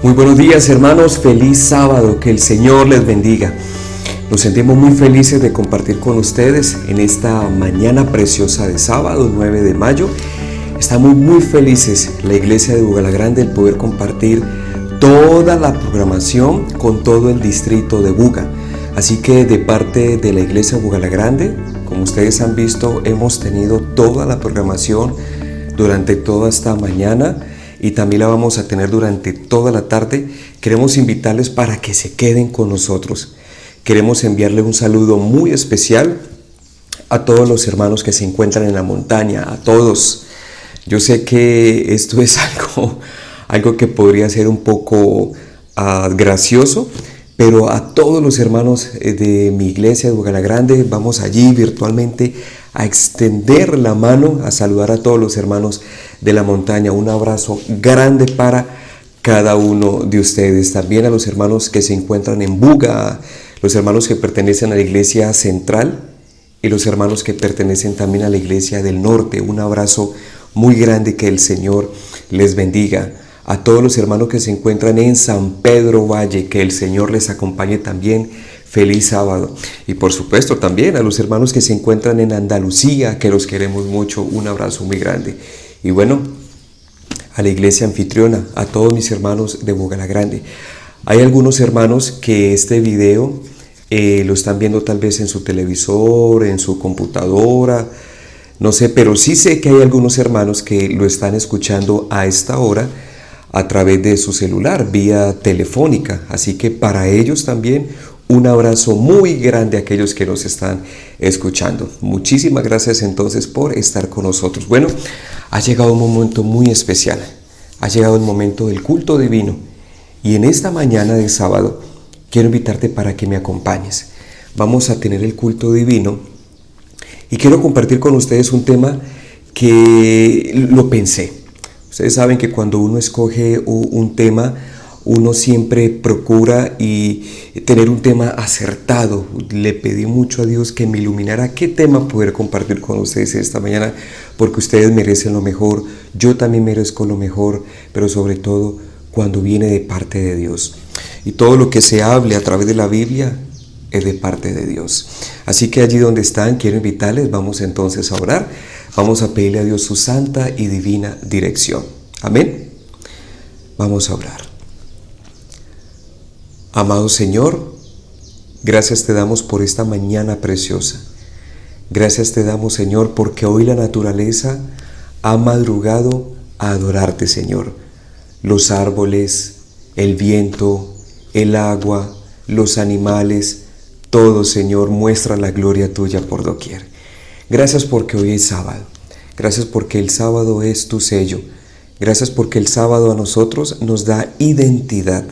Muy buenos días, hermanos, feliz sábado, que el Señor les bendiga. Nos sentimos muy felices de compartir con ustedes en esta mañana preciosa de sábado 9 de mayo. Estamos muy felices, la iglesia de Bugalagrande, el poder compartir toda la programación con todo el distrito de Buga. Así que de parte de la iglesia Bugalagrande, como ustedes han visto, hemos tenido toda la programación durante toda esta mañana y también la vamos a tener durante toda la tarde. Queremos invitarles para que se queden con nosotros. Queremos enviarle un saludo muy especial a todos los hermanos que se encuentran en la montaña, a todos. Yo sé que esto es algo que podría ser un poco gracioso, pero a todos los hermanos de mi iglesia de Bugalagrande vamos allí virtualmente a extender la mano, a saludar a todos los hermanos de la montaña. Un abrazo grande para cada uno de ustedes. También a los hermanos que se encuentran en Buga, los hermanos que pertenecen a la iglesia central y los hermanos que pertenecen también a la iglesia del norte. Un abrazo muy grande, que el Señor les bendiga. A todos los hermanos que se encuentran en San Pedro Valle, que el Señor les acompañe también. Feliz sábado. Y por supuesto también a los hermanos que se encuentran en Andalucía, que los queremos mucho. Un abrazo muy grande. Y bueno, a la iglesia anfitriona, a todos mis hermanos de Bugalagrande. Hay algunos hermanos que este video lo están viendo tal vez en su televisor, en su computadora, no sé, pero sí sé que hay algunos hermanos que lo están escuchando a esta hora a través de su celular, vía telefónica. Así que para ellos también un abrazo muy grande a aquellos que nos están escuchando. Muchísimas gracias entonces por estar con nosotros. Bueno, ha llegado un momento muy especial. Ha llegado el momento del culto divino. Y en esta mañana de sábado quiero invitarte para que me acompañes. Vamos a tener el culto divino y quiero compartir con ustedes un tema que lo pensé. Ustedes saben que cuando uno escoge un tema, uno siempre procura y tener un tema acertado. Le pedí mucho a Dios que me iluminara qué tema poder compartir con ustedes esta mañana, porque ustedes merecen lo mejor, yo también merezco lo mejor, pero sobre todo cuando viene de parte de Dios. Y todo lo que se hable a través de la Biblia es de parte de Dios. Así que allí donde están, quiero invitarles, vamos entonces a orar. Vamos a pedirle a Dios su santa y divina dirección. Amén. Vamos a orar. Amado Señor, gracias te damos por esta mañana preciosa. Gracias te damos, Señor, porque hoy la naturaleza ha madrugado a adorarte, Señor. Los árboles, el viento, el agua, los animales, todo, Señor, muestra la gloria tuya por doquier. Gracias porque hoy es sábado. Gracias porque el sábado es tu sello. Gracias porque el sábado a nosotros nos da identidad.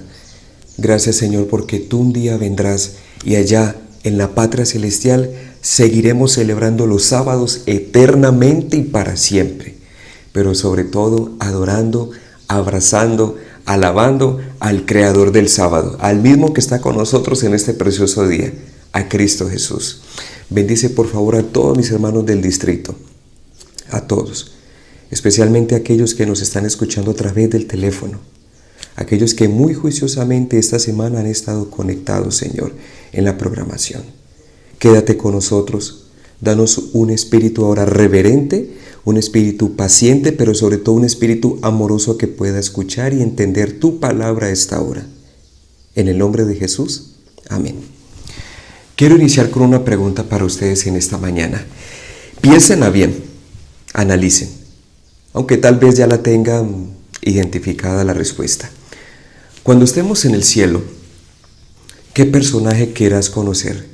Gracias, Señor, porque tú un día vendrás y allá en la patria celestial seguiremos celebrando los sábados eternamente y para siempre. Pero sobre todo adorando, abrazando, alabando al Creador del sábado, al mismo que está con nosotros en este precioso día, a Cristo Jesús. Bendice por favor a todos mis hermanos del distrito, a todos, especialmente a aquellos que nos están escuchando a través del teléfono, aquellos que muy juiciosamente esta semana han estado conectados, Señor, en la programación. Quédate con nosotros, danos un espíritu ahora reverente, un espíritu paciente, pero sobre todo un espíritu amoroso que pueda escuchar y entender tu palabra a esta hora. En el nombre de Jesús, amén. Quiero iniciar con una pregunta para ustedes en esta mañana. Piénsenla bien, analicen, aunque tal vez ya la tengan identificada la respuesta. Cuando estemos en el cielo, ¿qué personaje querrás conocer?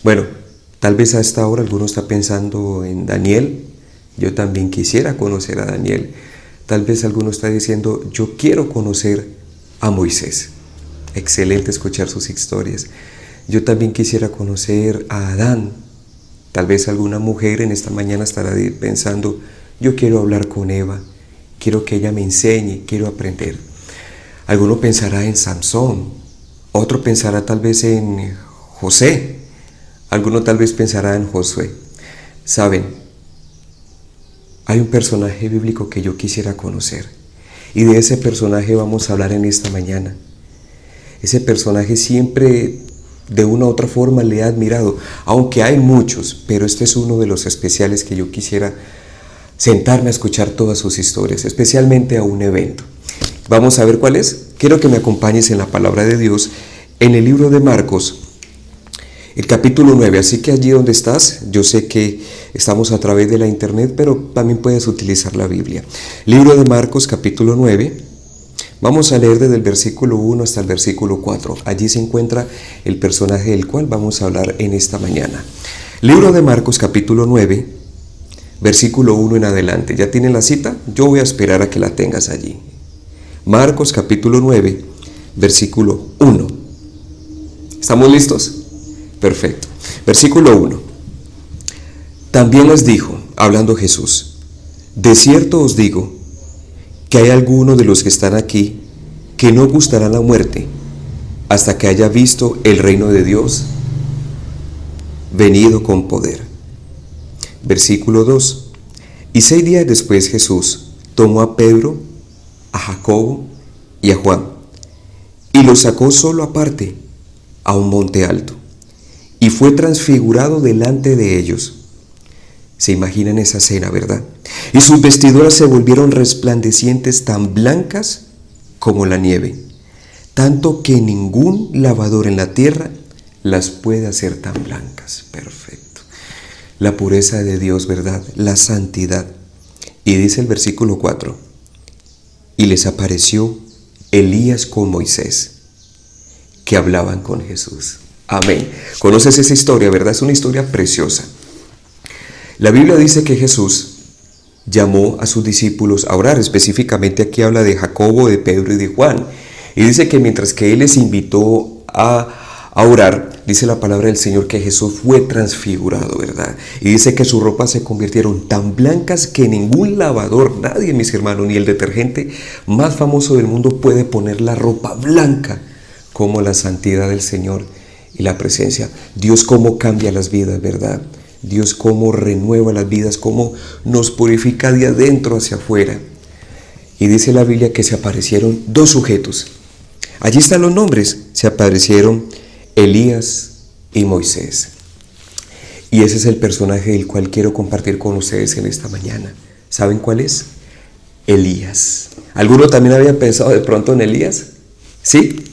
Bueno, tal vez a esta hora alguno está pensando en Daniel. Yo también quisiera conocer a Daniel. Tal vez alguno está diciendo, yo quiero conocer a Moisés. Excelente escuchar sus historias. Yo también quisiera conocer a Adán. Tal vez alguna mujer en esta mañana estará pensando, yo quiero hablar con Eva. Quiero que ella me enseñe, quiero aprender. Alguno pensará en Sansón. Otro pensará tal vez en José. Alguno tal vez pensará en Josué. Saben, hay un personaje bíblico que yo quisiera conocer Y de ese personaje vamos a hablar en esta mañana. Ese personaje siempre de una u otra forma le he admirado, aunque hay muchos, pero este es uno de los especiales que yo quisiera sentarme a escuchar todas sus historias, especialmente a un evento. Vamos a ver cuál es. Quiero que me acompañes en la palabra de Dios en el libro de Marcos, el capítulo 9, así que allí donde estás, yo sé que estamos a través de la internet, pero también puedes utilizar la Biblia. Libro de Marcos, capítulo 9, vamos a leer desde el versículo 1 hasta el versículo 4. Allí se encuentra el personaje del cual vamos a hablar en esta mañana. Libro de Marcos, capítulo 9, versículo 1 en adelante. ¿Ya tienen la cita? Yo voy a esperar a que la tengas allí. Marcos, capítulo 9, versículo 1. ¿Estamos listos? Perfecto. Versículo 1. También les dijo, hablando Jesús, de cierto os digo, que hay algunos de los que están aquí que no gustarán la muerte hasta que haya visto el reino de Dios venido con poder. Versículo 2. Y 6 días después Jesús tomó a Pedro, a Jacobo y a Juan, y los sacó solo aparte a un monte alto, y fue transfigurado delante de ellos. Se imaginan esa escena, ¿verdad? Y sus vestiduras se volvieron resplandecientes, tan blancas como la nieve, tanto que ningún lavador en la tierra las puede hacer tan blancas. Perfecto. La pureza de Dios, ¿verdad? La santidad. Y dice el versículo 4, y les apareció Elías con Moisés, que hablaban con Jesús. Amén. Conoces esa historia, ¿verdad? Es una historia preciosa. La Biblia dice que Jesús llamó a sus discípulos a orar. Específicamente aquí habla de Jacobo, de Pedro y de Juan. Y dice que mientras que Él les invitó a orar, dice la palabra del Señor que Jesús fue transfigurado, ¿verdad? Y dice que sus ropas se convirtieron tan blancas que ningún lavador, nadie, mis hermanos, ni el detergente más famoso del mundo puede poner la ropa blanca como la santidad del Señor y la presencia. Dios cómo cambia las vidas, ¿verdad? Dios cómo renueva las vidas, cómo nos purifica de adentro hacia afuera. Y dice la Biblia que se aparecieron dos sujetos. Allí están los nombres. Se aparecieron Elías y Moisés. Y ese es el personaje del cual quiero compartir con ustedes en esta mañana. ¿Saben cuál es? Elías. ¿Alguno también había pensado de pronto en Elías? ¿Sí?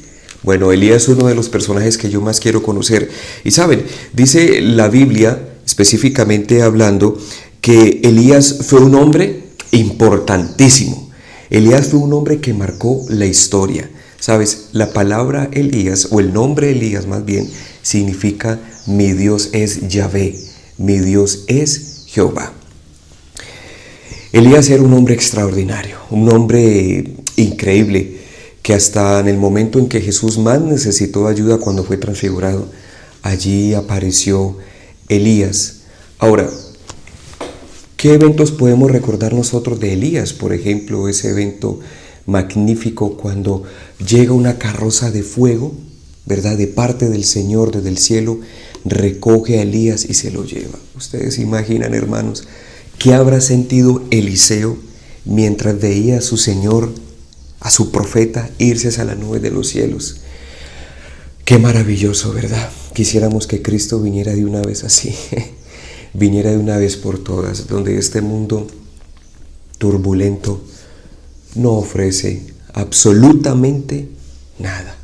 Bueno, Elías es uno de los personajes que yo más quiero conocer. Y saben, dice la Biblia, específicamente hablando, que Elías fue un hombre importantísimo. Elías fue un hombre que marcó la historia. Sabes, la palabra Elías, o el nombre Elías más bien, significa mi Dios es Yahvé, mi Dios es Jehová. Elías era un hombre extraordinario, un hombre increíble, que hasta en el momento en que Jesús más necesitó ayuda cuando fue transfigurado, allí apareció Elías. Ahora, ¿qué eventos podemos recordar nosotros de Elías? Por ejemplo, ese evento magnífico cuando llega una carroza de fuego, ¿verdad? De parte del Señor desde el cielo, recoge a Elías y se lo lleva. Ustedes se imaginan, hermanos, ¿qué habrá sentido Eliseo mientras veía a su Señor, a su profeta, irse a la nube de los cielos? Qué maravilloso, ¿verdad? Quisiéramos que Cristo viniera de una vez así, viniera de una vez por todas, donde este mundo turbulento no ofrece absolutamente nada.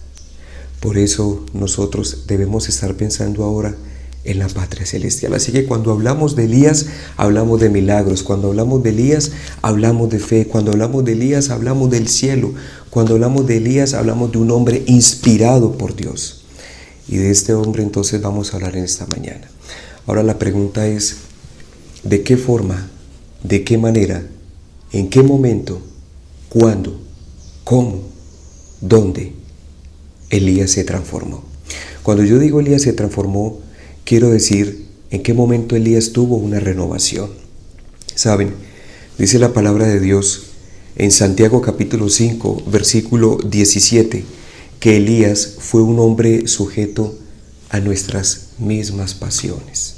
Por eso nosotros debemos estar pensando ahora en la patria celestial. Así que cuando hablamos de Elías, hablamos de milagros. Cuando hablamos de Elías, hablamos de fe. Cuando hablamos de Elías, hablamos del cielo. Cuando hablamos de Elías, hablamos de un hombre inspirado por Dios. Y de este hombre entonces vamos a hablar en esta mañana. Ahora la pregunta es, ¿de qué forma, de qué manera, en qué momento, cuándo, cómo, dónde Elías se transformó? Cuando yo digo Elías se transformó, quiero decir en qué momento Elías tuvo una renovación. ¿Saben? Dice la palabra de Dios en Santiago capítulo 5, versículo 17, que Elías fue un hombre sujeto a nuestras mismas pasiones.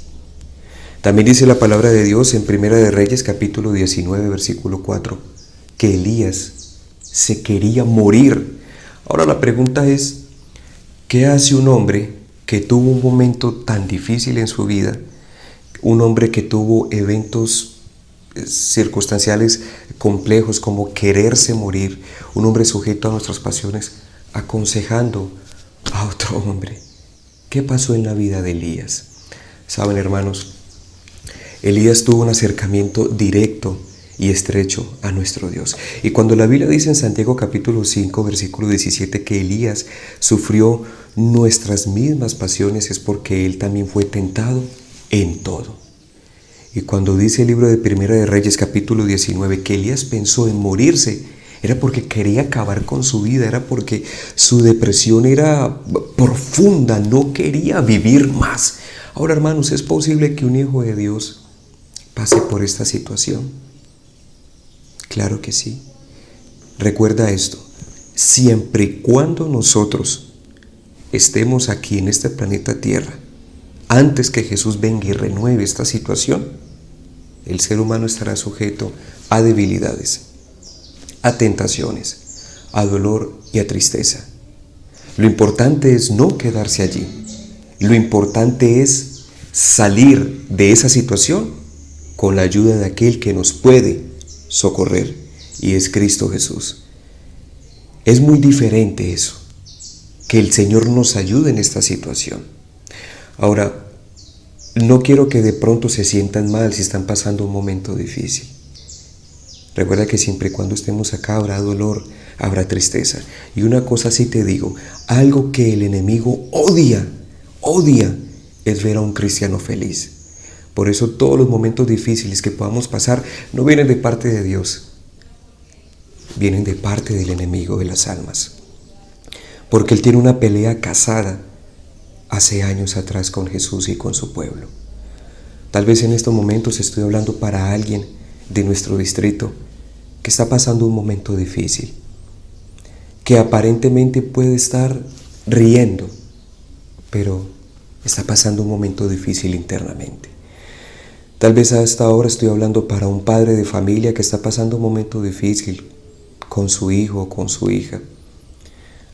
También dice la palabra de Dios en Primera de Reyes capítulo 19, versículo 4, que Elías se quería morir. Ahora la pregunta es, ¿qué hace un hombre que tuvo un momento tan difícil en su vida? Un hombre que tuvo eventos circunstanciales complejos como quererse morir, un hombre sujeto a nuestras pasiones, aconsejando a otro hombre. ¿Qué pasó en la vida de Elías? Saben, hermanos, Elías tuvo un acercamiento directo y estrecho a nuestro Dios. Y cuando la Biblia dice en Santiago capítulo 5, versículo 17, que Elías sufrió nuestras mismas pasiones, es porque él también fue tentado en todo. Y cuando dice el libro de Primera de Reyes capítulo 19 que Elías pensó en morirse, era porque quería acabar con su vida, era porque su depresión era profunda, no quería vivir más. Ahora, hermanos, ¿es posible que un hijo de Dios pase por esta situación? Claro que sí. Recuerda esto, siempre y cuando nosotros estemos aquí en este planeta Tierra, antes que Jesús venga y renueve esta situación, el ser humano estará sujeto a debilidades, a tentaciones, a dolor y a tristeza. Lo importante es no quedarse allí. Lo importante es salir de esa situación con la ayuda de aquel que nos puede socorrer, y es Cristo Jesús. Es muy diferente eso, que el Señor nos ayude en esta situación. Ahora, no quiero que de pronto se sientan mal si están pasando un momento difícil. Recuerda que siempre y cuando estemos acá habrá dolor, habrá tristeza. Y una cosa sí te digo, algo que el enemigo odia es ver a un cristiano feliz. Por eso todos los momentos difíciles que podamos pasar no vienen de parte de Dios, vienen de parte del enemigo de las almas. Porque él tiene una pelea casada hace años atrás con Jesús y con su pueblo. Tal vez en estos momentos estoy hablando para alguien de nuestro distrito que está pasando un momento difícil, que aparentemente puede estar riendo, pero está pasando un momento difícil internamente. Tal vez hasta ahora estoy hablando para un padre de familia que está pasando un momento difícil con su hijo o con su hija,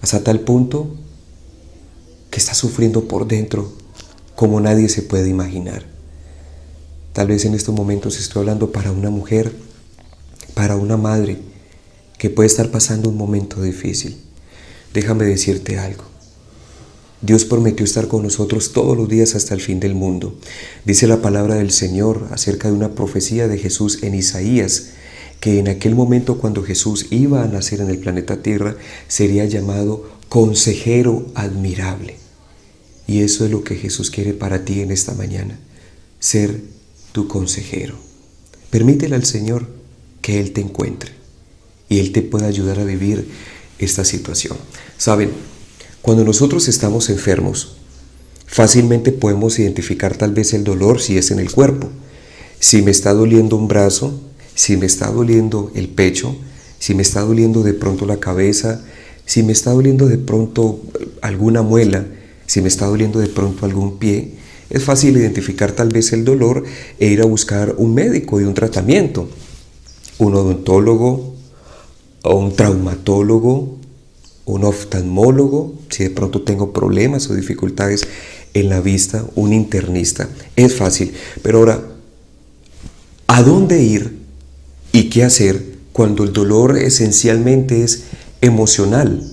hasta tal punto que está sufriendo por dentro como nadie se puede imaginar. Tal vez en estos momentos estoy hablando para una mujer, para una madre que puede estar pasando un momento difícil. Déjame decirte algo. Dios prometió estar con nosotros todos los días hasta el fin del mundo. Dice la palabra del Señor acerca de una profecía de Jesús en Isaías, que en aquel momento cuando Jesús iba a nacer en el planeta Tierra, sería llamado Consejero Admirable. Y eso es lo que Jesús quiere para ti en esta mañana, ser tu consejero. Permítele al Señor que Él te encuentre y Él te pueda ayudar a vivir esta situación. Saben, cuando nosotros estamos enfermos, fácilmente podemos identificar tal vez el dolor si es en el cuerpo. Si me está doliendo un brazo, si me está doliendo el pecho, si me está doliendo de pronto la cabeza, si me está doliendo de pronto alguna muela, si me está doliendo de pronto algún pie, es fácil identificar tal vez el dolor e ir a buscar un médico y un tratamiento, un odontólogo o un traumatólogo, un oftalmólogo, si de pronto tengo problemas o dificultades en la vista, un internista. Es fácil, pero ahora, ¿a dónde ir y qué hacer cuando el dolor esencialmente es emocional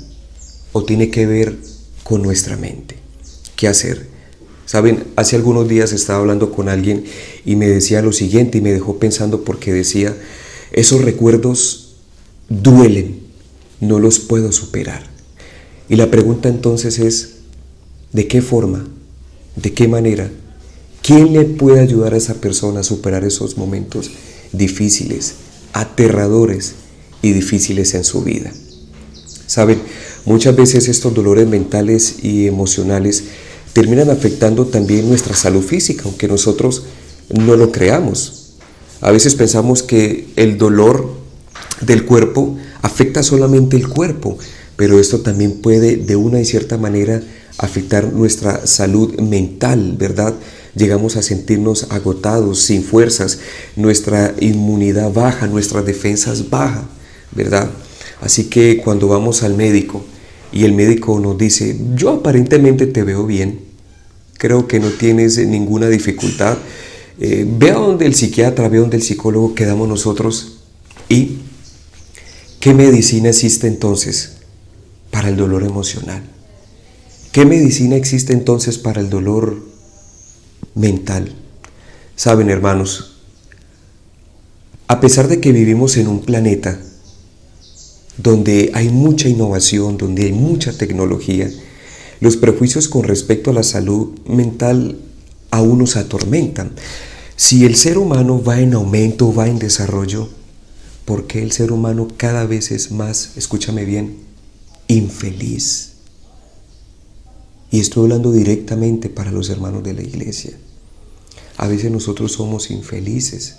o tiene que ver con nuestra mente? ¿Qué hacer? Saben, hace algunos días estaba hablando con alguien y me decía lo siguiente y me dejó pensando porque decía, esos recuerdos duelen, no los puedo superar. Y la pregunta entonces es, ¿de qué forma? ¿De qué manera? ¿Quién le puede ayudar a esa persona a superar esos momentos difíciles, aterradores y difíciles en su vida? Saben, muchas veces estos dolores mentales y emocionales terminan afectando también nuestra salud física, aunque nosotros no lo creamos. A veces pensamos que el dolor del cuerpo afecta solamente el cuerpo, pero esto también puede de una y cierta manera afectar nuestra salud mental, ¿verdad? Llegamos a sentirnos agotados, sin fuerzas, nuestra inmunidad baja, nuestras defensas bajas, ¿verdad? Así que cuando vamos al médico y el médico nos dice, yo aparentemente te veo bien, creo que no tienes ninguna dificultad, ve a donde el psiquiatra, ve a donde el psicólogo, quedamos nosotros. ¿Y qué medicina existe entonces para el dolor emocional? ¿Qué medicina existe entonces para el dolor mental? Saben, hermanos, a pesar de que vivimos en un planeta donde hay mucha innovación, donde hay mucha tecnología, los prejuicios con respecto a la salud mental aún nos atormentan. Si el ser humano va en aumento, va en desarrollo, ¿por qué el ser humano cada vez es más, escúchame bien, infeliz? Y estoy hablando directamente para los hermanos de la iglesia. A veces nosotros somos infelices.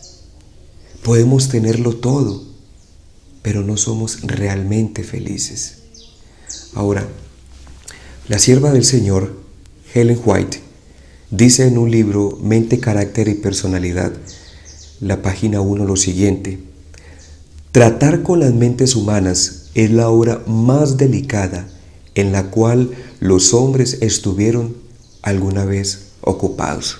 Podemos tenerlo todo, pero no somos realmente felices. Ahora, la sierva del Señor, Ellen White, dice en un libro, Mente, Carácter y Personalidad, la página 1, lo siguiente: tratar con las mentes humanas es la obra más delicada en la cual los hombres estuvieron alguna vez ocupados.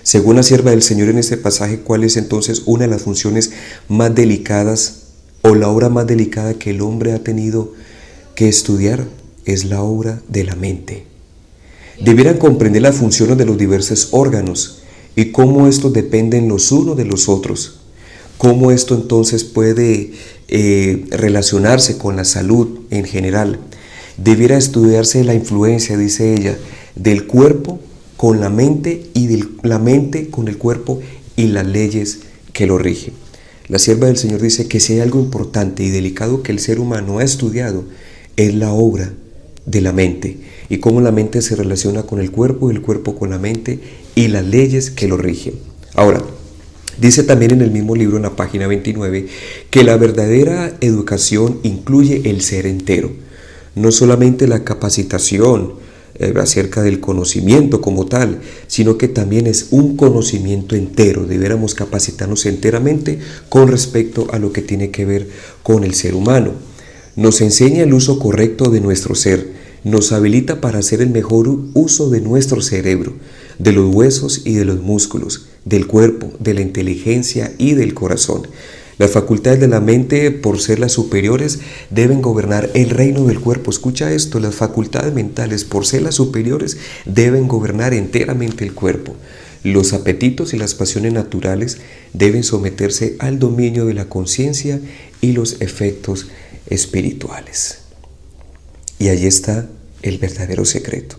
Según la sierva del Señor en este pasaje, ¿cuál es entonces una de las funciones más delicadas o la obra más delicada que el hombre ha tenido que estudiar? Es la obra de la mente. Debieran comprender las funciones de los diversos órganos y cómo estos dependen los unos de los otros. Cómo esto entonces puede relacionarse con la salud en general. Debiera estudiarse la influencia, dice ella, del cuerpo con la mente y de la mente con el cuerpo y las leyes que lo rigen. La sierva del Señor dice que si hay algo importante y delicado que el ser humano ha estudiado, es la obra de la mente y cómo la mente se relaciona con el cuerpo y el cuerpo con la mente y las leyes que lo rigen. Ahora, dice también en el mismo libro, en la página 29, que la verdadera educación incluye el ser entero, no solamente la capacitación acerca del conocimiento como tal, sino que también es un conocimiento entero. Debiéramos capacitarnos enteramente con respecto a lo que tiene que ver con el ser humano. Nos enseña el uso correcto de nuestro ser, nos habilita para hacer el mejor uso de nuestro cerebro, de los huesos y de los músculos, del cuerpo, de la inteligencia y del corazón. Las facultades de la mente, por ser las superiores, deben gobernar el reino del cuerpo. Escucha esto, las facultades mentales, por ser las superiores, deben gobernar enteramente el cuerpo. Los apetitos y las pasiones naturales deben someterse al dominio de la conciencia y los efectos espirituales. Y allí está el verdadero secreto.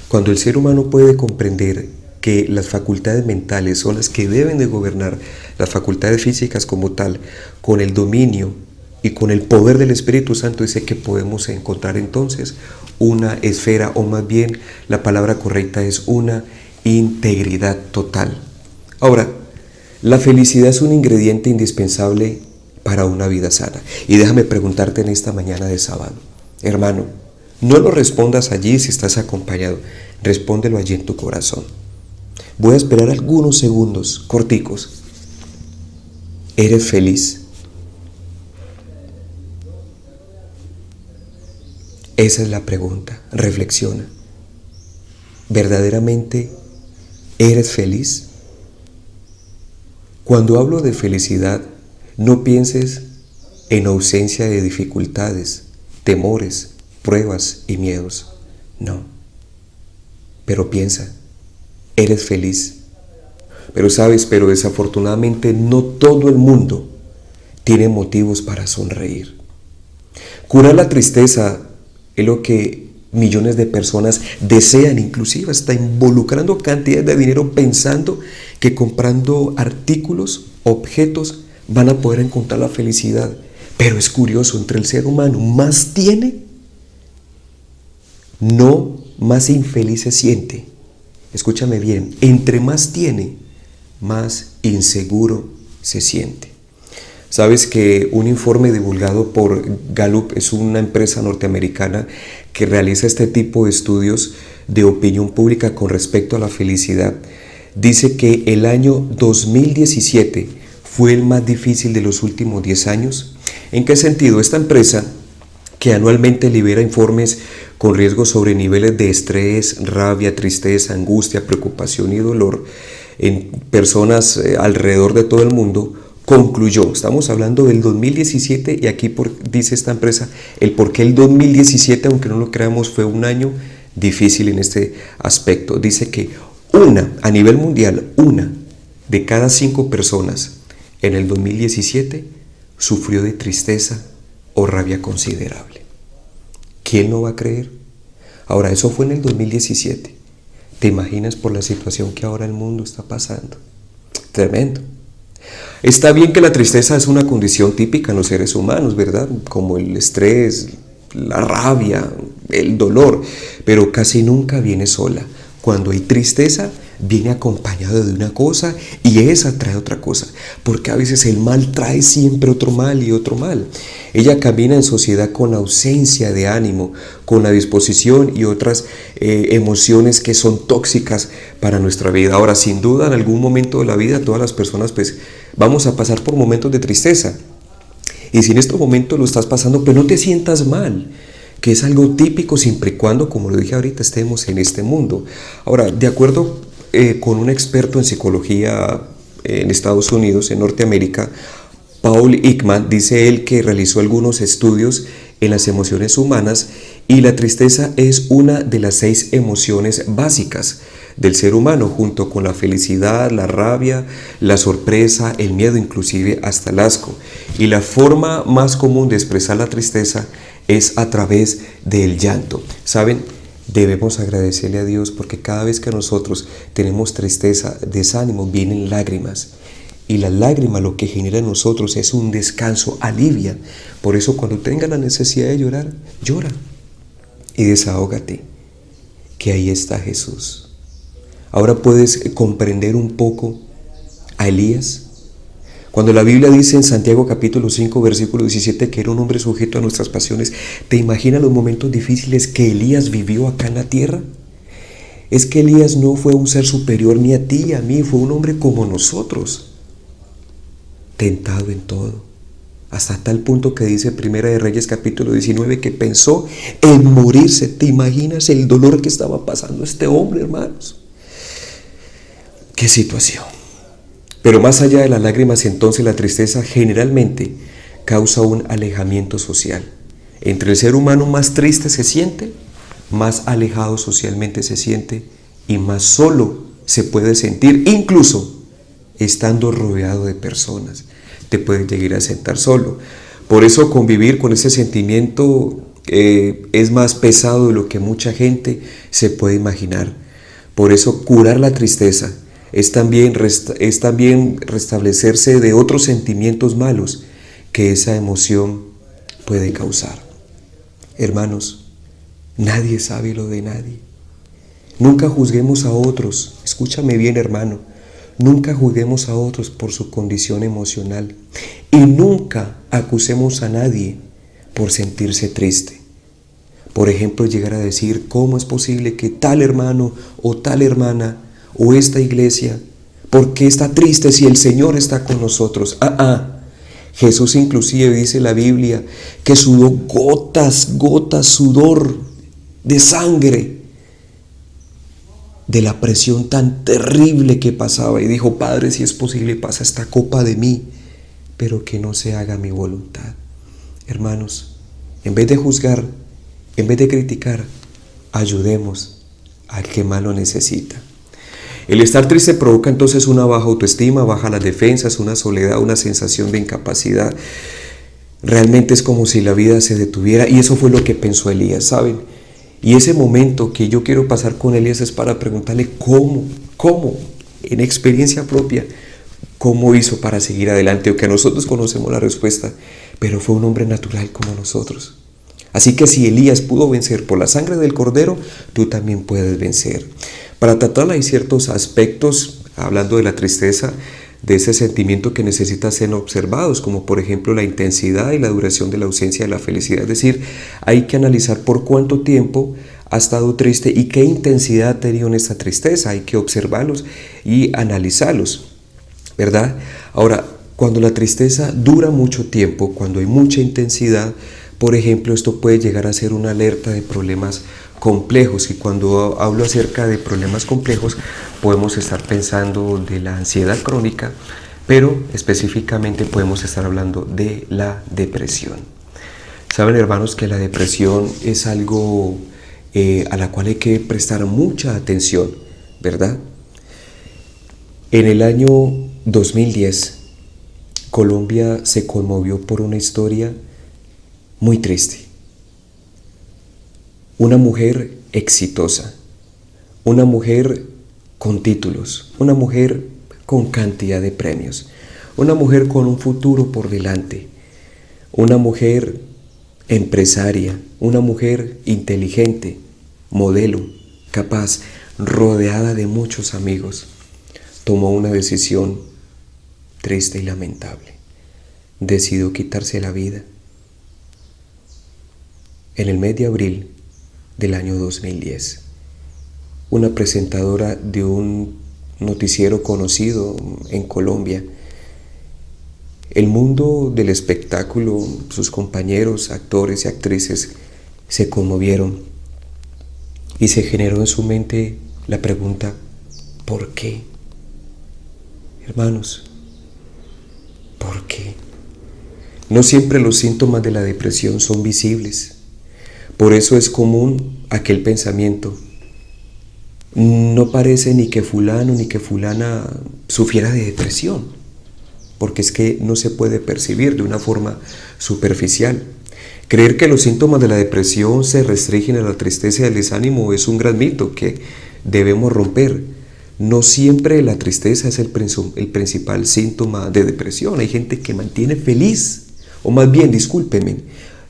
Cuando el ser humano puede comprender que las facultades mentales son las que deben de gobernar las facultades físicas como tal, con el dominio y con el poder del Espíritu Santo, dice que podemos encontrar entonces una esfera, o más bien la palabra correcta es una integridad total. Ahora, la felicidad es un ingrediente indispensable para una vida sana. Y déjame preguntarte en esta mañana de sábado, hermano, no lo respondas allí si estás acompañado, respóndelo allí en tu corazón. Voy a esperar algunos segundos corticos. ¿Eres feliz? Esa es la pregunta. Reflexiona. ¿Verdaderamente eres feliz? Cuando hablo de felicidad, no pienses en ausencia de dificultades, temores, pruebas y miedos. No. Pero piensa, ¿eres feliz? Pero desafortunadamente no todo el mundo tiene motivos para sonreír. Curar la tristeza es lo que millones de personas desean, inclusive hasta involucrando cantidades de dinero pensando que comprando artículos, objetos, van a poder encontrar la felicidad. Pero es curioso, entre el ser humano más tiene, no más infeliz se siente. Escúchame bien, entre más tiene, más inseguro se siente. Sabes que un informe divulgado por Gallup, es una empresa norteamericana que realiza este tipo de estudios de opinión pública con respecto a la felicidad, dice que el año 2017 fue el más difícil de los últimos 10 años ¿En qué sentido? Esta empresa, que anualmente libera informes con riesgos sobre niveles de estrés, rabia, tristeza, angustia, preocupación y dolor en personas alrededor de todo el mundo, concluyó, estamos hablando del 2017, y aquí dice esta empresa el por qué el 2017, aunque no lo creamos, fue un año difícil en este aspecto. Dice que a nivel mundial, 1 de cada 5 personas en el 2017 sufrió de tristeza o rabia considerable. ¿Quién no va a creer? Ahora, eso fue en el 2017. ¿Te imaginas por la situación que ahora el mundo está pasando? Tremendo. Está bien que la tristeza es una condición típica en los seres humanos, ¿verdad? Como el estrés, la rabia, el dolor, pero casi nunca viene sola. Cuando hay tristeza, viene acompañado de una cosa y esa trae otra cosa, porque a veces el mal trae siempre otro mal y otro mal. Ella camina en sociedad con ausencia de ánimo, con la disposición y otras emociones que son tóxicas para nuestra vida. Ahora, sin duda, en algún momento de la vida, todas las personas pues vamos a pasar por momentos de tristeza. Y si en estos momentos lo estás pasando, pues no te sientas mal, que es algo típico siempre y cuando, como lo dije ahorita, estemos en este mundo. Ahora, de acuerdo con un experto en psicología en Estados Unidos, en Norteamérica, Paul Ekman, dice él que realizó algunos estudios en las emociones humanas y la tristeza es una de las 6 emociones básicas del ser humano, junto con la felicidad, la rabia, la sorpresa, el miedo, inclusive hasta el asco. Y la forma más común de expresar la tristeza es a través del llanto. ¿Saben? Debemos agradecerle a Dios porque cada vez que nosotros tenemos tristeza, desánimo, vienen lágrimas. Y la lágrima lo que genera en nosotros es un descanso, alivia. Por eso cuando tengas la necesidad de llorar, llora y desahógate, que ahí está Jesús. Ahora puedes comprender un poco a Elías. Cuando la Biblia dice en Santiago capítulo 5 versículo 17 que era un hombre sujeto a nuestras pasiones, ¿te imaginas los momentos difíciles que Elías vivió acá en la tierra? Es que Elías no fue un ser superior ni a ti, a mí, fue un hombre como nosotros, tentado en todo, hasta tal punto que dice Primera de Reyes capítulo 19 que pensó en morirse. ¿Te imaginas el dolor que estaba pasando este hombre, hermanos? ¡Qué situación! Pero más allá de las lágrimas, entonces la tristeza generalmente causa un alejamiento social. Entre el ser humano más triste se siente, más alejado socialmente se siente y más solo se puede sentir, incluso estando rodeado de personas. Te puedes llegar a sentar solo. Por eso convivir con ese sentimiento es más pesado de lo que mucha gente se puede imaginar. Por eso curar la tristeza es también restablecerse de otros sentimientos malos que esa emoción puede causar. Hermanos, nadie sabe lo de nadie. Nunca juzguemos a otros. Escúchame bien, hermano. Nunca juzguemos a otros por su condición emocional y nunca acusemos a nadie por sentirse triste. Por ejemplo, llegar a decir, ¿cómo es posible que tal hermano o tal hermana o esta iglesia, por qué está triste si el Señor está con nosotros? Jesús inclusive dice la Biblia que sudó gotas, sudor de sangre de la presión tan terrible que pasaba y dijo, Padre, si es posible, pasa esta copa de mí, pero que no se haga mi voluntad. Hermanos, en vez de juzgar, en vez de criticar, ayudemos al que más lo necesita. El estar triste provoca entonces una baja autoestima, baja las defensas, una soledad, una sensación de incapacidad. Realmente es como si la vida se detuviera y eso fue lo que pensó Elías, ¿saben? Y ese momento que yo quiero pasar con Elías es para preguntarle cómo, en experiencia propia, cómo hizo para seguir adelante, aunque nosotros conocemos la respuesta, pero fue un hombre natural como nosotros. Así que si Elías pudo vencer por la sangre del Cordero, tú también puedes vencer. Para tratarla hay ciertos aspectos, hablando de la tristeza, de ese sentimiento que necesita ser observados, como por ejemplo la intensidad y la duración de la ausencia de la felicidad. Es decir, hay que analizar por cuánto tiempo ha estado triste y qué intensidad ha tenido en esta tristeza. Hay que observarlos y analizarlos, ¿verdad? Ahora, Cuando la tristeza dura mucho tiempo, cuando hay mucha intensidad, por ejemplo, esto puede llegar a ser una alerta de problemas complejos. Y cuando hablo acerca de problemas complejos, podemos estar pensando de la ansiedad crónica, pero específicamente podemos estar hablando de la depresión. Saben, hermanos, que la depresión es algo a la cual hay que prestar mucha atención, ¿verdad? En el año 2010, Colombia se conmovió por una historia muy triste. Una mujer exitosa, una mujer con títulos, una mujer con cantidad de premios, una mujer con un futuro por delante, una mujer empresaria, una mujer inteligente, modelo, capaz, rodeada de muchos amigos, tomó una decisión triste y lamentable. Decidió quitarse la vida en el mes de abril del año 2010. Una presentadora de un noticiero conocido en Colombia. El mundo del espectáculo, sus compañeros, actores y actrices se conmovieron y se generó en su mente la pregunta: ¿por qué? Hermanos, ¿por qué? No siempre los síntomas de la depresión son visibles. Por eso es común aquel pensamiento: no parece ni que fulano ni que fulana sufriera de depresión, porque es que no se puede percibir de una forma superficial. Creer que los síntomas de la depresión se restringen a la tristeza y al desánimo es un gran mito que debemos romper. No siempre la tristeza es el principal síntoma de depresión. Hay gente que mantiene feliz, o más bien, discúlpenme,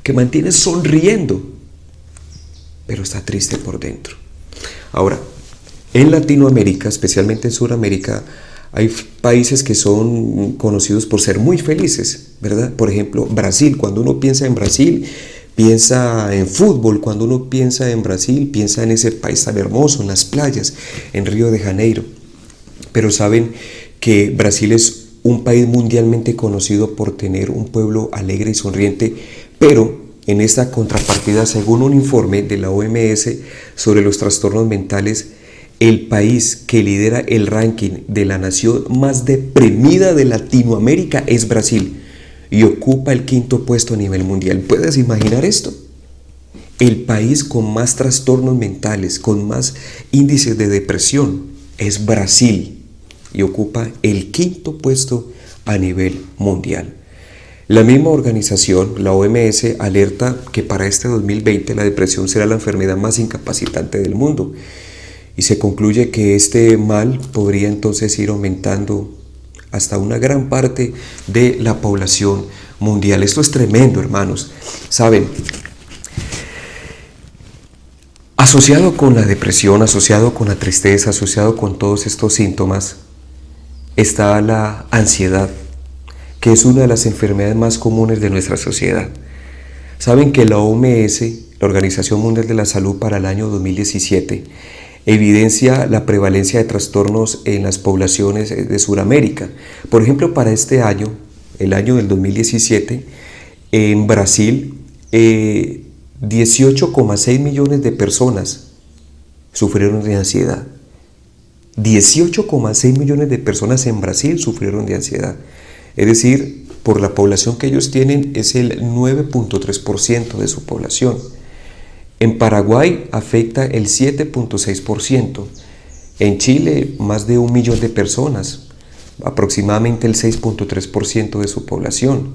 que mantiene sonriendo, pero está triste por dentro. Ahora, en Latinoamérica, especialmente en Sudamérica, hay países que son conocidos por ser muy felices, ¿verdad? Por ejemplo, Brasil. Cuando uno piensa en Brasil, piensa en fútbol. Cuando uno piensa en Brasil, piensa en ese país tan hermoso, en las playas, en Río de Janeiro. Pero saben que Brasil es un país mundialmente conocido por tener un pueblo alegre y sonriente, pero en esta contrapartida, según un informe de la OMS sobre los trastornos mentales, el país que lidera el ranking de la nación más deprimida de Latinoamérica es Brasil y ocupa el 5º puesto a nivel mundial. ¿Puedes imaginar esto? El país con más trastornos mentales, con más índices de depresión es Brasil y ocupa el 5º puesto a nivel mundial. La misma organización, la OMS, alerta que para este 2020 la depresión será la enfermedad más incapacitante del mundo. Y se concluye que este mal podría entonces ir aumentando hasta una gran parte de la población mundial. Esto es tremendo, hermanos. Saben, asociado con la depresión, asociado con la tristeza, asociado con todos estos síntomas, está la ansiedad, que es una de las enfermedades más comunes de nuestra sociedad. Saben que la OMS, la Organización Mundial de la Salud, para el año 2017, evidencia la prevalencia de trastornos en las poblaciones de Sudamérica. Por ejemplo, para este año, el año del 2017, en Brasil, 18,6 millones de personas sufrieron de ansiedad. 18,6 millones de personas en Brasil sufrieron de ansiedad. Es decir, por la población que ellos tienen, es el 9,3% de su población. En Paraguay afecta el 7,6%. En Chile, más de 1 millón de personas, aproximadamente el 6,3% de su población.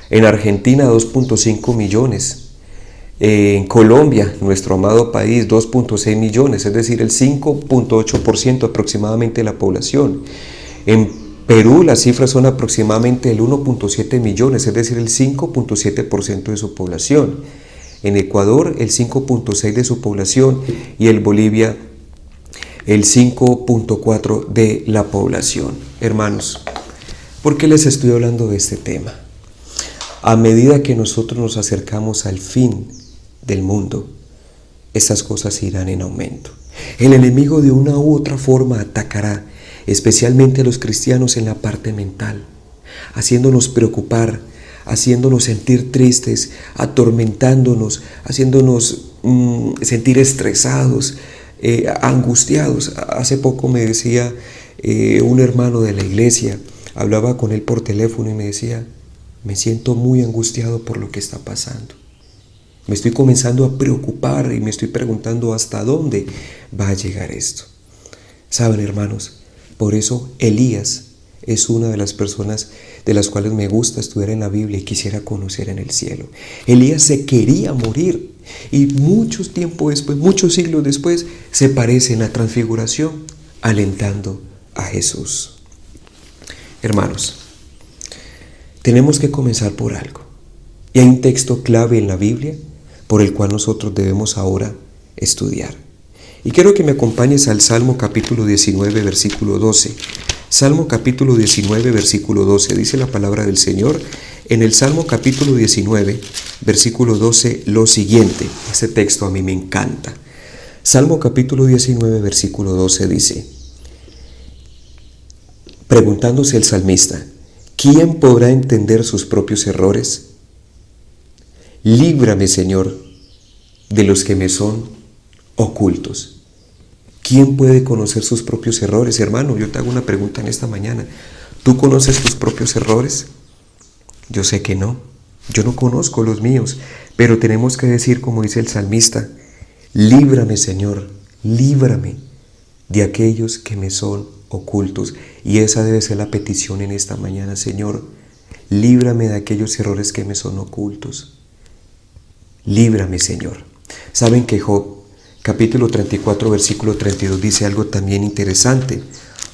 En Argentina, 2,5 millones. En Colombia, nuestro amado país, 2,6 millones, es decir, el 5,8% aproximadamente de la población. En Perú, las cifras son aproximadamente el 1,7 millones, es decir, el 5,7% de su población. En Ecuador, el 5,6% de su población, y en Bolivia, el 5,4% de la población. Hermanos, ¿por qué les estoy hablando de este tema? A medida que nosotros nos acercamos al fin del mundo, estas cosas irán en aumento. El enemigo de una u otra forma atacará, especialmente a los cristianos, en la parte mental. haciéndonos preocupar, haciéndonos sentir tristes, atormentándonos, haciéndonos sentir estresados, angustiados. Hace poco me decía un hermano de la iglesia, hablaba con él por teléfono y me decía: me siento muy angustiado por lo que está pasando. Me estoy comenzando a preocupar y me estoy preguntando hasta dónde va a llegar esto. Saben, hermanos, por eso Elías es una de las personas de las cuales me gusta estudiar en la Biblia y quisiera conocer en el cielo. Elías se quería morir y mucho tiempo después, muchos siglos después, se parece en la transfiguración alentando a Jesús. Hermanos, tenemos que comenzar por algo. Y hay un texto clave en la Biblia por el cual nosotros debemos ahora estudiar. Y quiero que me acompañes al Salmo capítulo 19, versículo 12. Salmo capítulo 19, versículo 12. Dice la palabra del Señor en el Salmo capítulo 19, versículo 12, lo siguiente. Este texto a mí me encanta. Salmo capítulo 19, versículo 12 dice, preguntándose el salmista: ¿quién podrá entender sus propios errores? Líbrame, Señor, de los que me son ocultos. ¿Quién puede conocer sus propios errores? Hermano, yo te hago una pregunta en esta mañana. ¿Tú conoces tus propios errores? Yo sé que no. Yo no conozco los míos, pero tenemos que decir, como dice el salmista: líbrame, Señor, líbrame de aquellos que me son ocultos. Y esa debe ser la petición en esta mañana: Señor, líbrame de aquellos errores que me son ocultos. Líbrame, Señor. ¿Saben que Job, capítulo 34, versículo 32, dice algo también interesante?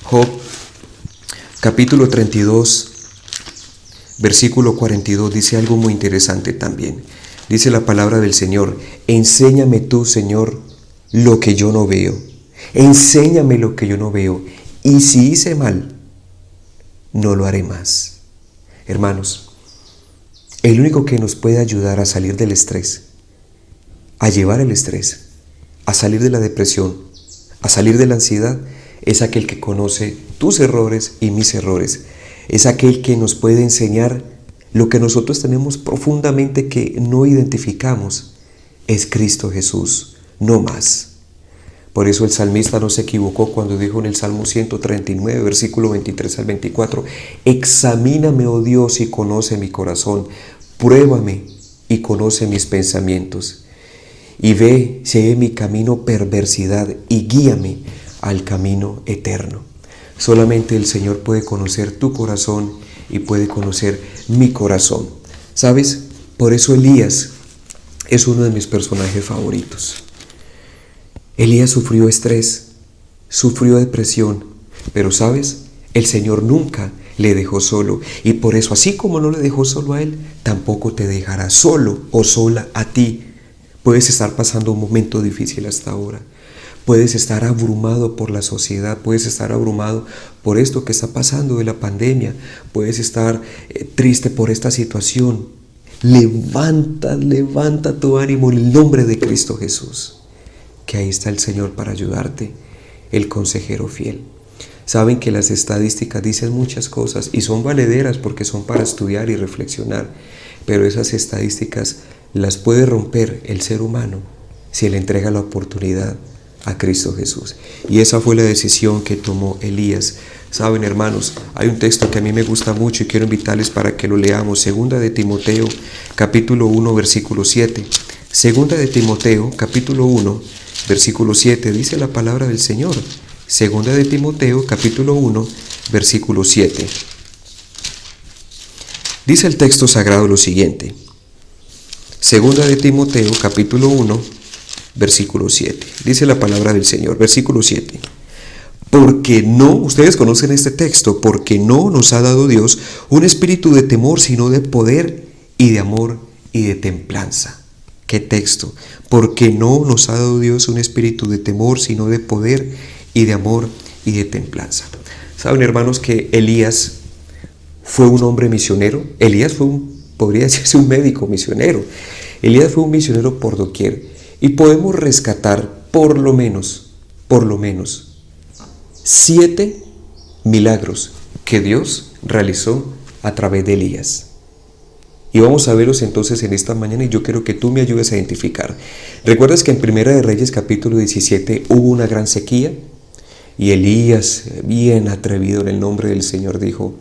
Job, capítulo 32, versículo 42, dice algo muy interesante también. Dice la palabra del Señor: enséñame tú, Señor, lo que yo no veo. Enséñame lo que yo no veo. Y si hice mal, no lo haré más. Hermanos, el único que nos puede ayudar a salir del estrés, a llevar el estrés, a salir de la depresión, a salir de la ansiedad, es aquel que conoce tus errores y mis errores. Es aquel que nos puede enseñar lo que nosotros tenemos profundamente que no identificamos. Es Cristo Jesús, no más. Por eso el salmista no se equivocó cuando dijo en el Salmo 139, versículo 23 al 24, examíname, oh Dios, y conoce mi corazón, pruébame y conoce mis pensamientos, y ve si hay en mi camino perversidad, y guíame al camino eterno. Solamente el Señor puede conocer tu corazón y puede conocer mi corazón. ¿Sabes? Por eso Elías es uno de mis personajes favoritos. Elías sufrió estrés, sufrió depresión, pero ¿sabes? El Señor nunca le dejó solo, y por eso, así como no le dejó solo a él, tampoco te dejará solo o sola a ti. Puedes estar pasando un momento difícil hasta ahora, puedes estar abrumado por la sociedad, puedes estar abrumado por esto que está pasando de la pandemia, puedes estar triste por esta situación. Levanta tu ánimo en el nombre de Cristo Jesús, que ahí está el Señor para ayudarte, el consejero fiel. Saben que las estadísticas dicen muchas cosas y son valederas porque son para estudiar y reflexionar, pero esas estadísticas las puede romper el ser humano si le entrega la oportunidad a Cristo Jesús. Y esa fue la decisión que tomó Elías. Saben, hermanos, hay un texto que a mí me gusta mucho y quiero invitarles para que lo leamos. Segunda de Timoteo, capítulo 1, versículo 7. Segunda de Timoteo, capítulo 1, versículo 7, dice la palabra del Señor. Segunda de Timoteo, capítulo 1, versículo 7. Dice el texto sagrado lo siguiente. Segunda de Timoteo, capítulo 1, versículo 7. Dice la palabra del Señor, versículo 7. Porque no, ustedes conocen este texto, porque no nos ha dado Dios un espíritu de temor, sino de poder y de amor y de templanza. ¿Qué texto? Porque no nos ha dado Dios un espíritu de temor, sino de poder y de amor y de templanza. Saben, hermanos, que Elías fue un hombre misionero. Elías podría decirse un médico misionero. Elías fue un misionero por doquier. Y podemos rescatar por lo menos 7 milagros que Dios realizó a través de Elías. Y vamos a verlos entonces en esta mañana y yo quiero que tú me ayudes a identificar. ¿Recuerdas que en Primera de Reyes capítulo 17 hubo una gran sequía? Y Elías, bien atrevido en el nombre del Señor, dijo: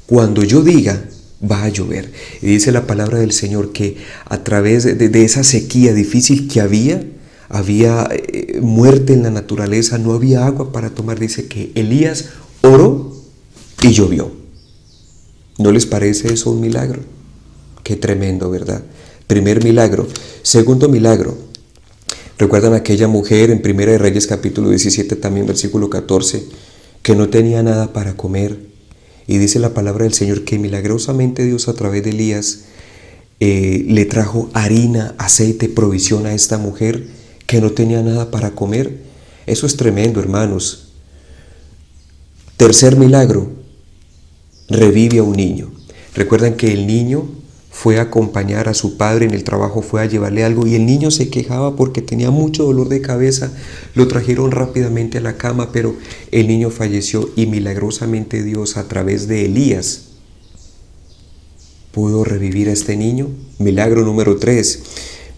cuando yo diga, va a llover. Y dice la palabra del Señor que a través de esa sequía difícil que había muerte en la naturaleza, no había agua para tomar. Dice que Elías oró y llovió. ¿No les parece eso un milagro? Qué tremendo, ¿verdad? Primer milagro. Segundo milagro. ¿Recuerdan aquella mujer en Primera de Reyes capítulo 17, también versículo 14, que no tenía nada para comer? Y dice la palabra del Señor que milagrosamente Dios a través de Elías le trajo harina, aceite, provisión a esta mujer que no tenía nada para comer. Eso es tremendo, hermanos. Tercer milagro. Revive a un niño. Recuerdan que el niño fue a acompañar a su padre en el trabajo, fue a llevarle algo y el niño se quejaba porque tenía mucho dolor de cabeza. Lo trajeron rápidamente a la cama, pero el niño falleció y milagrosamente Dios a través de Elías pudo revivir a este niño. Milagro número 3.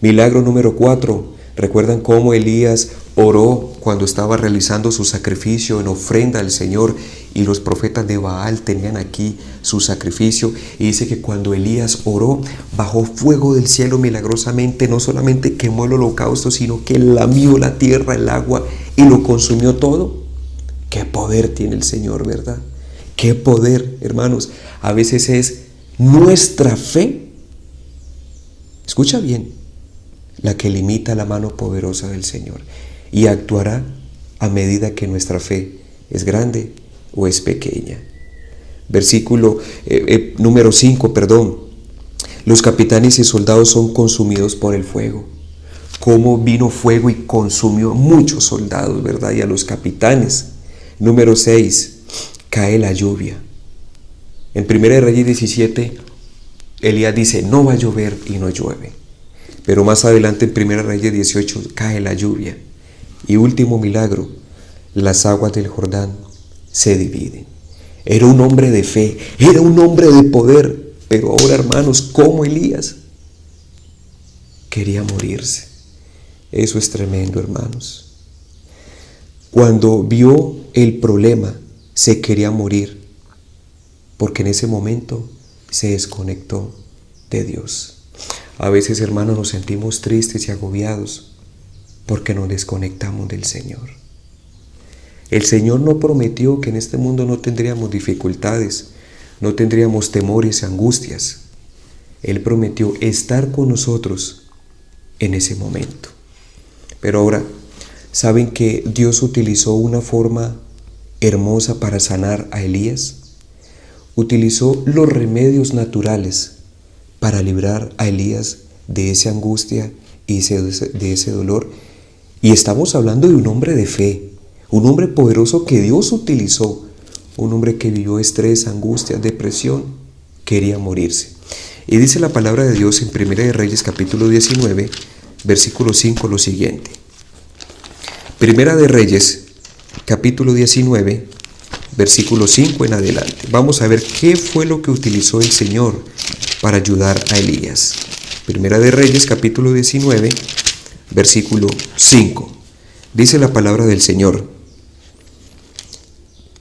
Milagro número 4. ¿Recuerdan cómo Elías oró cuando estaba realizando su sacrificio en ofrenda al Señor? Y los profetas de Baal tenían aquí su sacrificio. Y dice que cuando Elías oró, bajó fuego del cielo milagrosamente. No solamente quemó el holocausto, sino que lamió la tierra, el agua y lo consumió todo. Qué poder tiene el Señor, ¿verdad? Qué poder, hermanos. A veces es nuestra fe, escucha bien, la que limita la mano poderosa del Señor. Y actuará a medida que nuestra fe es grande o es pequeña. Versículo número 5, Los capitanes y soldados son consumidos por el fuego. Cómo vino fuego y consumió muchos soldados, ¿verdad? Y a los capitanes. Número 6, cae la lluvia. En 1 Reyes 17, Elías dice, no va a llover y no llueve. Pero más adelante en 1 Reyes 18 cae la lluvia. Y último milagro, las aguas del Jordán se dividen. Era un hombre de fe, era un hombre de poder, pero ahora, hermanos, como Elías quería morirse. Eso es tremendo, hermanos. Cuando vio el problema, se quería morir, porque en ese momento se desconectó de Dios. A veces, hermanos, nos sentimos tristes y agobiados porque nos desconectamos del Señor. El Señor no prometió que en este mundo no tendríamos dificultades, no tendríamos temores y angustias. Él prometió estar con nosotros en ese momento. Pero ahora, ¿saben que Dios utilizó una forma hermosa para sanar a Elías? Utilizó los remedios naturales para librar a Elías de esa angustia y de ese dolor. Y estamos hablando de un hombre de fe, un hombre poderoso que Dios utilizó, un hombre que vivió estrés, angustia, depresión, quería morirse. Y dice la palabra de Dios en 1 de Reyes capítulo 19, versículo 5 lo siguiente. 1 de Reyes capítulo 19, versículo 5 en adelante. Vamos a ver qué fue lo que utilizó el Señor para ayudar a Elías. 1 de Reyes capítulo 19, versículo 5. Dice la palabra del Señor.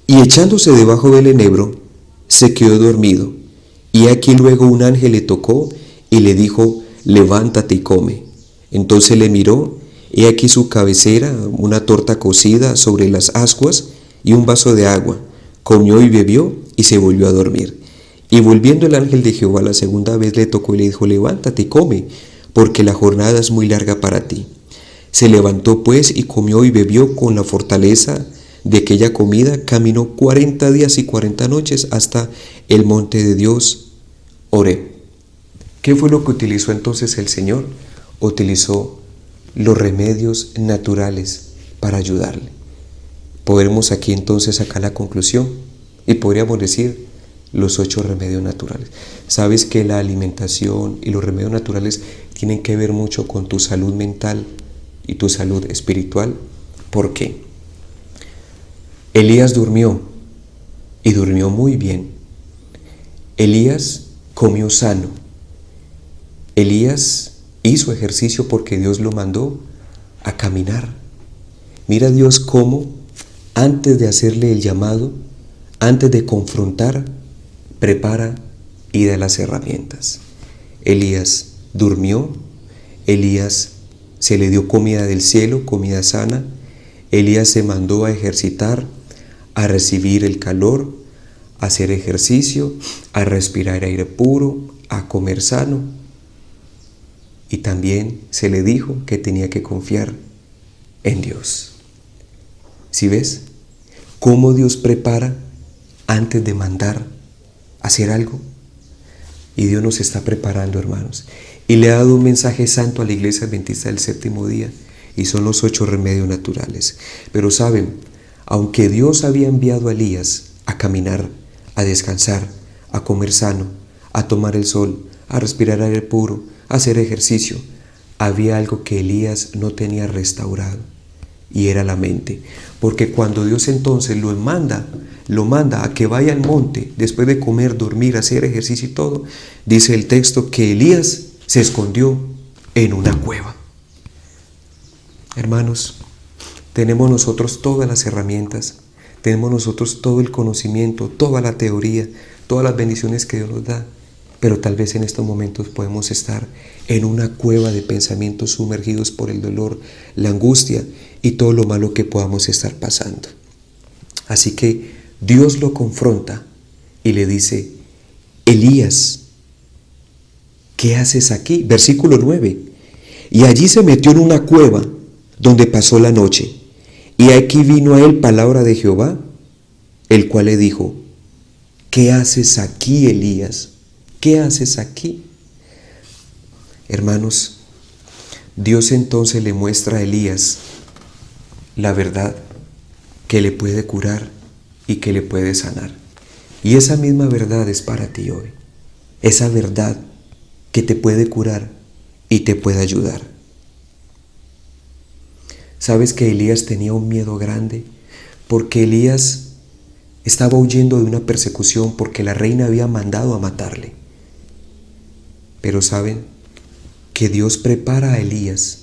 Y echándose debajo del enebro, se quedó dormido. Y aquí luego un ángel le tocó y le dijo, levántate y come. Entonces le miró, y aquí su cabecera, una torta cocida sobre las ascuas y un vaso de agua. Comió y bebió y se volvió a dormir. Y volviendo el ángel de Jehová la segunda vez le tocó y le dijo, levántate y come, porque la jornada es muy larga para ti. Se levantó pues y comió y bebió con la fortaleza de aquella comida. Caminó 40 días y 40 noches hasta el monte de Dios, Horeb. ¿Qué fue lo que utilizó entonces el Señor? Utilizó los remedios naturales para ayudarle. Podremos aquí entonces sacar la conclusión y podríamos decir los 8 remedios naturales. Sabes que la alimentación y los remedios naturales tienen que ver mucho con tu salud mental y tu salud espiritual. ¿Por qué? Elías durmió y durmió muy bien. Elías comió sano. Elías hizo ejercicio porque Dios lo mandó a caminar. Mira Dios cómo antes de hacerle el llamado, antes de confrontar, prepara y da las herramientas. Elías durmió, Elías se le dio comida del cielo, comida sana. Elías se mandó a ejercitar, a recibir el calor, a hacer ejercicio, a respirar aire puro, a comer sano. Y también se le dijo que tenía que confiar en Dios. ¿Sí ves cómo Dios prepara antes de mandar hacer algo? Y Dios nos está preparando, hermanos. Y le ha dado un mensaje santo a la iglesia adventista del séptimo día. Y son los 8 remedios naturales. Pero saben, aunque Dios había enviado a Elías a caminar, a descansar, a comer sano, a tomar el sol, a respirar aire puro, a hacer ejercicio, había algo que Elías no tenía restaurado. Y era la mente. Porque cuando Dios entonces lo manda a que vaya al monte, después de comer, dormir, hacer ejercicio y todo, dice el texto que Elías se escondió en una cueva. Hermanos, tenemos nosotros todas las herramientas, tenemos nosotros todo el conocimiento, toda la teoría, todas las bendiciones que Dios nos da, pero tal vez en estos momentos podemos estar en una cueva de pensamientos sumergidos por el dolor, la angustia y todo lo malo que podamos estar pasando. Así que Dios lo confronta y le dice: Elías, ¿qué haces aquí? Versículo 9. Y allí se metió en una cueva donde pasó la noche. Y aquí vino a él palabra de Jehová, el cual le dijo: ¿qué haces aquí, Elías? ¿Qué haces aquí? Hermanos, Dios entonces le muestra a Elías la verdad que le puede curar y que le puede sanar. Y esa misma verdad es para ti hoy. Esa verdad que te puede curar y te puede ayudar. ¿Sabes que Elías tenía un miedo grande? Porque Elías estaba huyendo de una persecución porque la reina había mandado a matarle. Pero ¿saben? Que Dios prepara a Elías,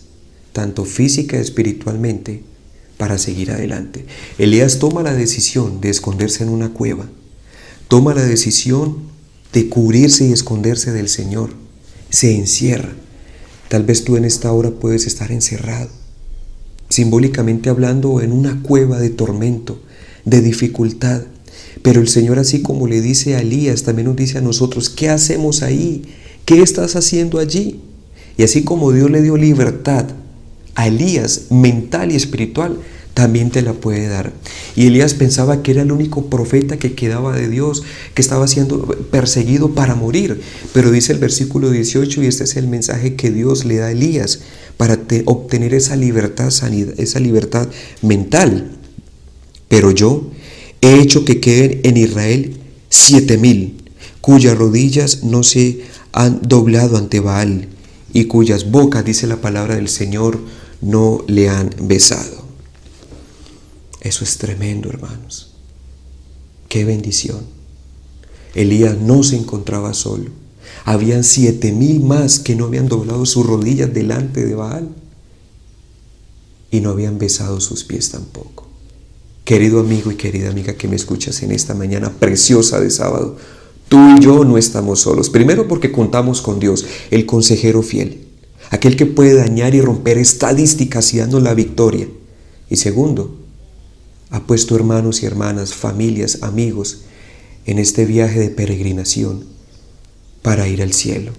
tanto física y espiritualmente, para seguir adelante. Elías toma la decisión de esconderse en una cueva. Toma la decisión de cubrirse y esconderse del Señor. Se encierra. Tal vez tú en esta hora puedes estar encerrado, simbólicamente hablando, en una cueva de tormento, de dificultad. Pero el Señor, así como le dice a Elías, también nos dice a nosotros: ¿qué hacemos ahí? ¿Qué estás haciendo allí? Y así como Dios le dio libertad a Elías, mental y espiritual, también te la puede dar. Y Elías pensaba que era el único profeta que quedaba de Dios, que estaba siendo perseguido para morir. Pero dice el versículo 18, y este es el mensaje que Dios le da a Elías para obtener esa libertad, esa libertad mental. Pero yo he hecho que queden en Israel 7,000, cuyas rodillas no se han doblado ante Baal, y cuyas bocas, dice la palabra del Señor, no le han besado. Eso es tremendo, hermanos. ¡Qué bendición! Elías no se encontraba solo. Habían 7,000 más que no habían doblado sus rodillas delante de Baal y no habían besado sus pies tampoco. Querido amigo y querida amiga que me escuchas en esta mañana preciosa de sábado, tú y yo no estamos solos. Primero, porque contamos con Dios, el consejero fiel, aquel que puede dañar y romper estadísticas y darnos la victoria. Y segundo, ha puesto hermanos y hermanas, familias, amigos en este viaje de peregrinación para ir al cielo.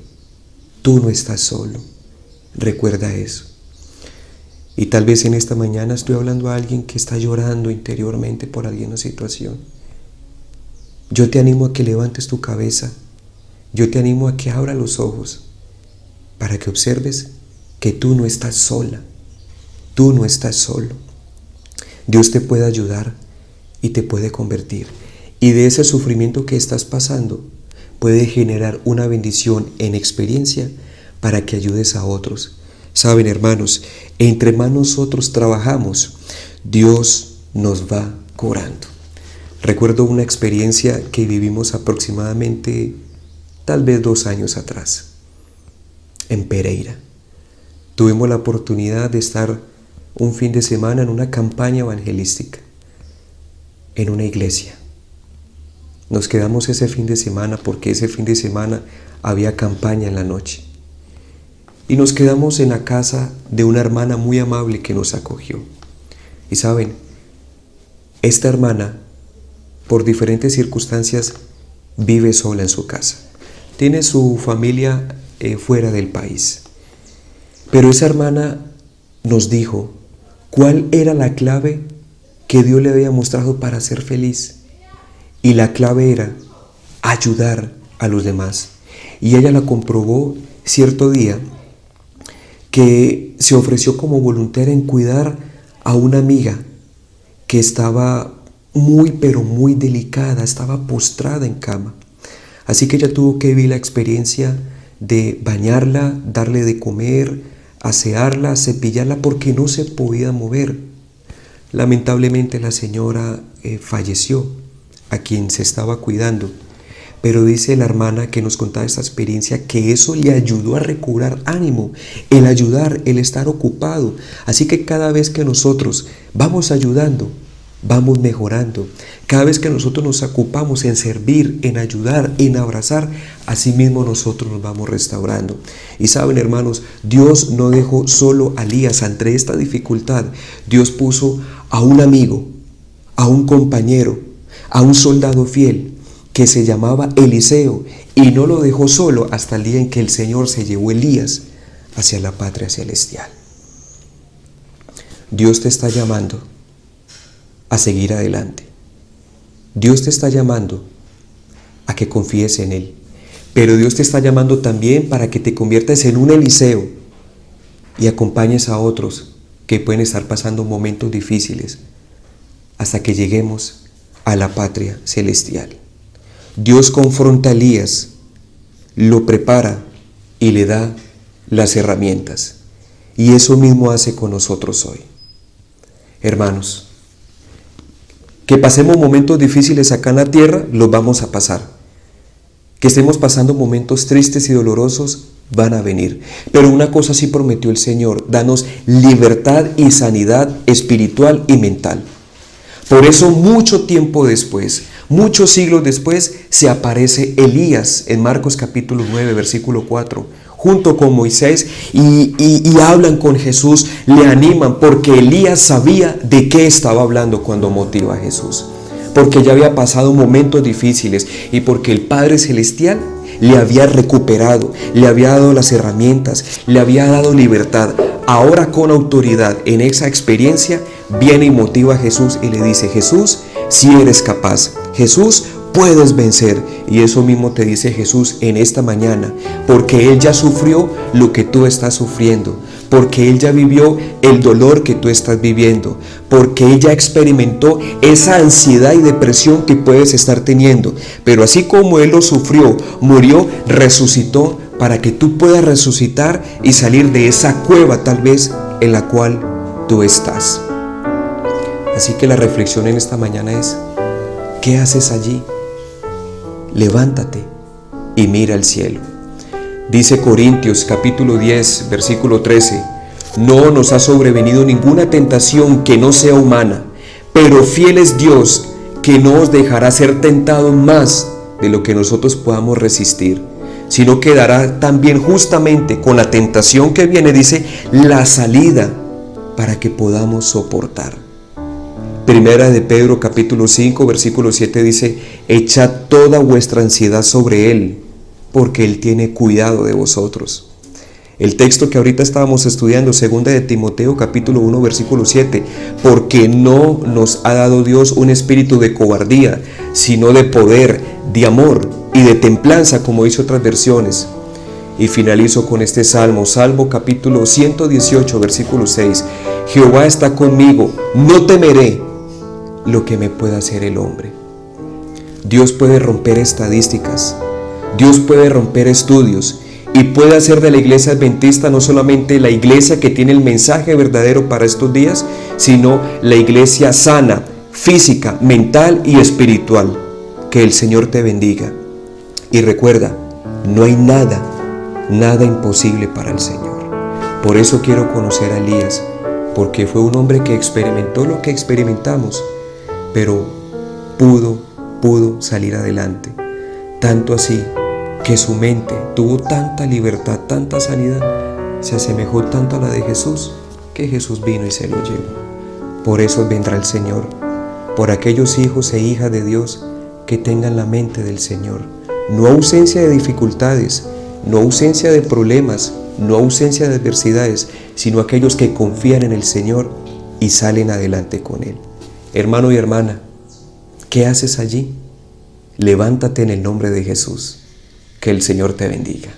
Tú no estás solo. Recuerda eso. Y tal vez en esta mañana estoy hablando a alguien que está llorando interiormente por alguna situación. Yo te animo a que levantes tu cabeza. Yo te animo a que abras los ojos para que observes que tú no estás sola. Tú no estás solo. Dios te puede ayudar y te puede convertir. Y de ese sufrimiento que estás pasando puede generar una bendición en experiencia para que ayudes a otros. Saben, hermanos, entre más nosotros trabajamos, Dios nos va cobrando. Recuerdo una experiencia que vivimos aproximadamente, tal vez 2 años atrás, en Pereira. Tuvimos la oportunidad de estar un fin de semana en una campaña evangelística, en una iglesia. Nos quedamos ese fin de semana porque ese fin de semana había campaña en la noche. Y nos quedamos en la casa de una hermana muy amable que nos acogió. Y saben, esta hermana, por diferentes circunstancias, vive sola en su casa. Tiene su familia fuera del país. Pero esa hermana nos dijo cuál era la clave que Dios le había mostrado para ser feliz. Y la clave era ayudar a los demás. Y ella la comprobó cierto día que se ofreció como voluntaria en cuidar a una amiga que estaba muy pero muy delicada, estaba postrada en cama. Así que ella tuvo que vivir la experiencia de bañarla, darle de comer, asearla, cepillarla porque no se podía mover. Lamentablemente la señora falleció, a quien se estaba cuidando, pero dice la hermana que nos contaba esta experiencia que eso le ayudó a recobrar ánimo, el ayudar, el estar ocupado. Así que cada vez que nosotros vamos ayudando, vamos mejorando. Cada vez que nosotros nos ocupamos en servir, en ayudar, en abrazar, así mismo nosotros nos vamos restaurando. Y saben, hermanos, Dios no dejó solo a Elías ante esta dificultad. Dios puso a un amigo, a un compañero, a un soldado fiel que se llamaba Eliseo, y no lo dejó solo hasta el día en que el Señor se llevó a Elías hacia la patria celestial. Dios te está llamando a seguir adelante. Dios te está llamando a que confíes en Él, pero Dios te está llamando también para que te conviertas en un Eliseo y acompañes a otros que pueden estar pasando momentos difíciles hasta que lleguemos a la patria celestial. Dios confronta a Elías, lo prepara y le da las herramientas. Y eso mismo hace con nosotros hoy. Hermanos, que pasemos momentos difíciles acá en la tierra, los vamos a pasar. Que estemos pasando momentos tristes y dolorosos, van a venir. Pero una cosa sí prometió el Señor: danos libertad y sanidad espiritual y mental. Por eso mucho tiempo después, muchos siglos después, se aparece Elías en Marcos capítulo 9, versículo 4, junto con Moisés y hablan con Jesús, le animan, porque Elías sabía de qué estaba hablando cuando motiva a Jesús. Porque ya había pasado momentos difíciles y porque el Padre Celestial le había recuperado, le había dado las herramientas, le había dado libertad. Ahora con autoridad en esa experiencia viene y motiva a Jesús y le dice: Jesús, si eres capaz, Jesús, puedes vencer. Y eso mismo te dice Jesús en esta mañana, porque Él ya sufrió lo que tú estás sufriendo, porque Él ya vivió el dolor que tú estás viviendo, porque Él ya experimentó esa ansiedad y depresión que puedes estar teniendo. Pero así como Él lo sufrió, murió, resucitó, para que tú puedas resucitar y salir de esa cueva tal vez en la cual tú estás. Así que la reflexión en esta mañana es: ¿qué haces allí? Levántate y mira al cielo. Dice Corintios capítulo 10, versículo 13: no nos ha sobrevenido ninguna tentación que no sea humana, pero fiel es Dios, que no os dejará ser tentados más de lo que nosotros podamos resistir, sino que dará también justamente con la tentación que viene, dice, la salida para que podamos soportar. Primera de Pedro capítulo 5 versículo 7 dice: echad toda vuestra ansiedad sobre Él, porque Él tiene cuidado de vosotros. El texto que ahorita estábamos estudiando, segunda de Timoteo capítulo 1 versículo 7, porque no nos ha dado Dios un espíritu de cobardía, sino de poder, de amor y de templanza, como dice otras versiones. Y finalizo con este salmo, Salmo capítulo 118 versículo 6: Jehová está conmigo, no temeré lo que me pueda hacer el hombre. Dios puede romper estadísticas, Dios puede romper estudios y puede hacer de la iglesia adventista no solamente la iglesia que tiene el mensaje verdadero para estos días, sino la iglesia sana, física, mental y espiritual. Que el Señor te bendiga. Y recuerda, no hay nada imposible para el Señor. Por eso quiero conocer a Elías, porque fue un hombre que experimentó lo que experimentamos, pero pudo salir adelante. Tanto así que su mente tuvo tanta libertad, tanta sanidad, se asemejó tanto a la de Jesús, que Jesús vino y se lo llevó. Por eso vendrá el Señor, por aquellos hijos e hijas de Dios que tengan la mente del Señor. No ausencia de dificultades, no ausencia de problemas, no ausencia de adversidades, sino aquellos que confían en el Señor y salen adelante con Él. Hermano y hermana, ¿qué haces allí? Levántate en el nombre de Jesús. Que el Señor te bendiga.